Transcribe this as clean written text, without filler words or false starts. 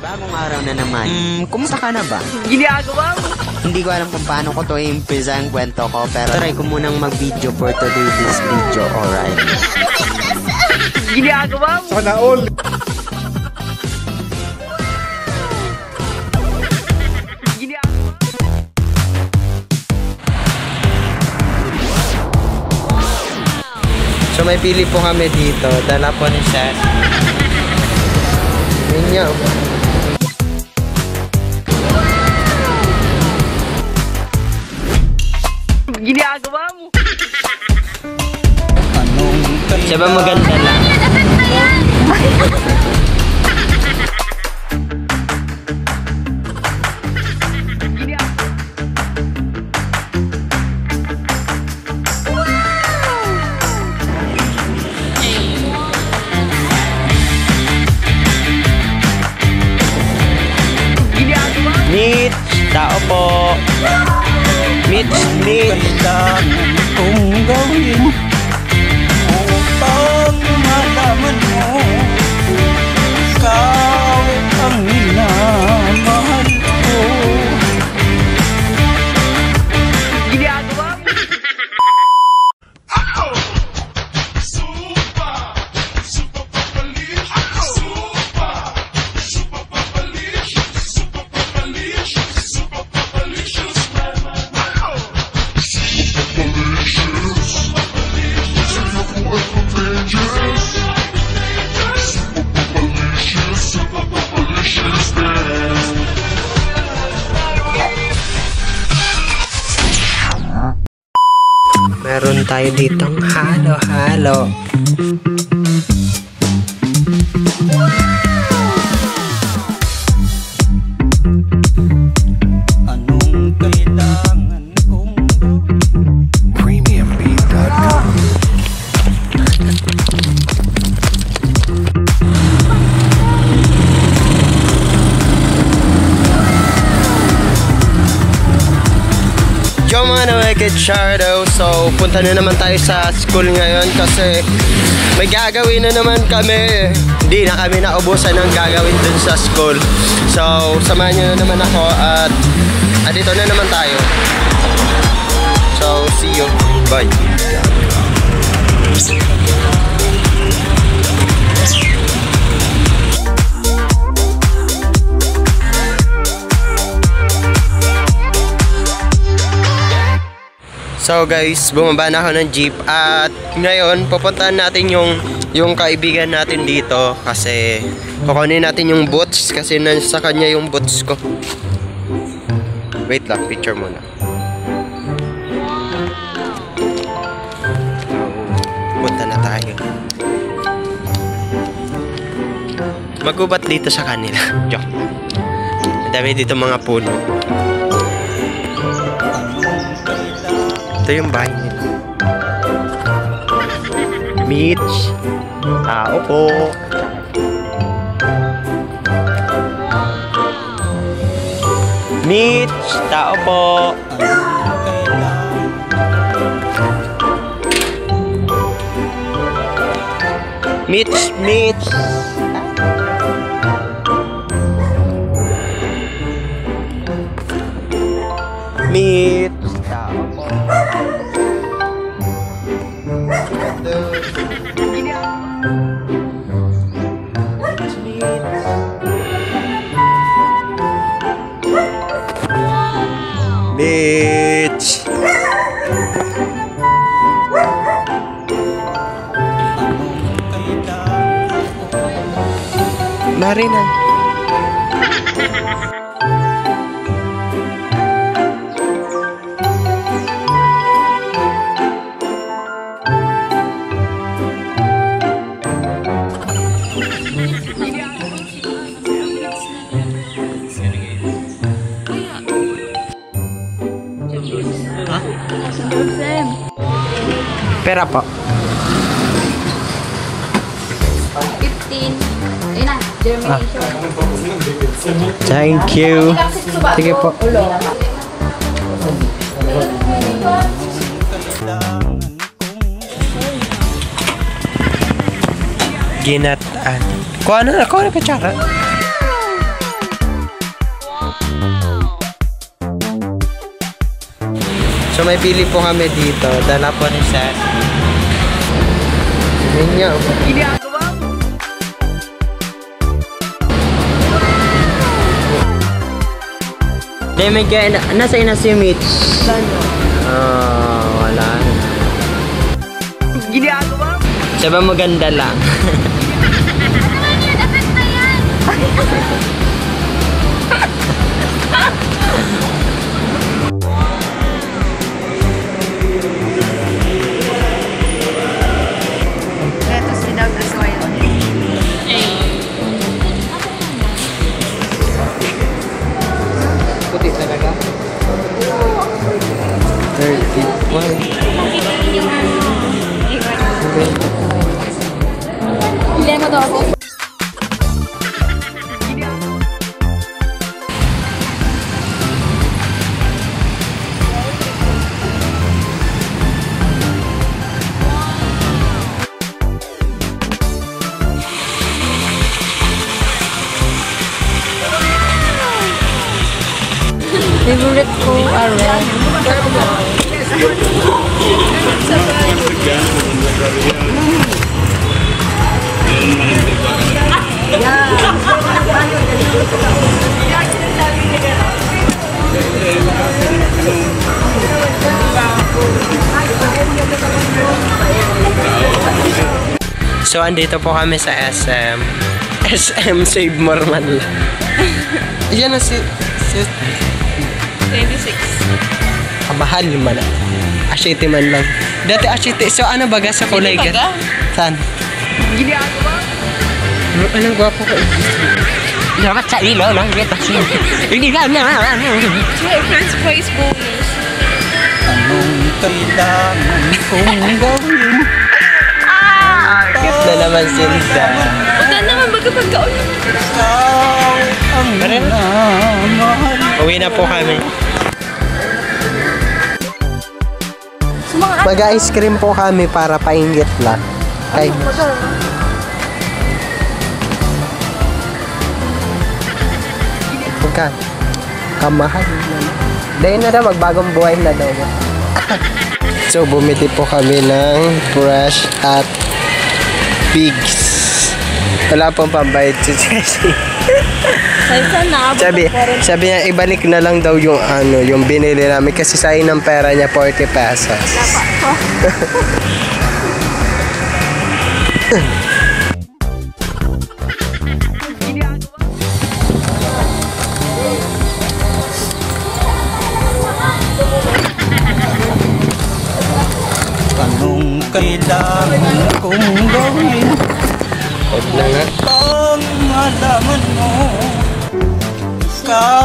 Bagong araw na naman. Kumusta ka na ba? Ginagawa mo? Hindi ko alam kung paano ko to i-impisa ang kwento ko, pero try ko munang mag-video for today this video, alright? Ginagawa mo? Sana all! So may pili po kami dito. Dala po ni Seth. Ninyo. Ginagawa mo? Siya ba maganda lang? Mitch, tao po. Mitch. Kung gawin upang malaman mo ikaw ang minamahal ko. Ginagawa mo? Meron tayo ditong halo-halo. Anong kailangan kong Premiumbeat.com. Yo mga na-wicked Shardo. So punta na naman tayo sa school ngayon kasi may gagawin na naman kami. Hindi na kami naubusan ng gagawin dun sa school. So samahan nyo na naman ako at dito na naman tayo. So see you. Bye. So guys, bumaba na ako ng jeep at ngayon pupuntahan natin yung kaibigan natin dito kasi kukunin natin yung boots kasi nasa kanya yung boots ko. Wait lang, picture muna. Punta na tayo. Magubat dito sa kanila. Joke. Dami dito mga puno. Ito yung bahay nila. Mitch. Tao po. Mitch. Tao po. Mitch. Mitch. Mitch. Tao po. Mitch. Marina. Pera po. 15. Ayun na, germination. Thank you. Sige po. Ginataan. Kuha na kutsara. So may pili po kami dito. Dala po ni Seth. Yun niya. Ginagawa mo. Dahil nasa ina si Mitch. Wala. Ginagawa mo. Siya ba maganda lang? Lettuce without the soil. Puti talaga. 31. Pili mo daw ako. Favorite ko red. So, andito po kami sa SM. SM Save More Manila. Yan na si 26. Kamahal man. Asyete man lang. Dati asyete. So, ano baga sa kulay? Hindi baga? Saan? Ginagawa mo. Anong gwapo ko? Dapat sa ilaw lang. Hindi na. May French fries bonus. Anong kailangan kong gawin? Cute na naman sila. Wala naman baga pagkaon. Ikaw ang minamahal. Uwi na po kami. Sumang Mag-ice cream po kami para painggit lang. Ay. Pagka. Kamahal naman. Dahil na daw, magbagong buhay na daw. So, bumiti po kami ng fresh at pigs. Wala pong pambayad si Jessie. Sabi niya, ibalik na lang daw yung yung binili namin kasi sayang ng pera niya 40 pesos. Anong kailangan kong gawin? Huwag na nga. Ang malaman mo. Ikaw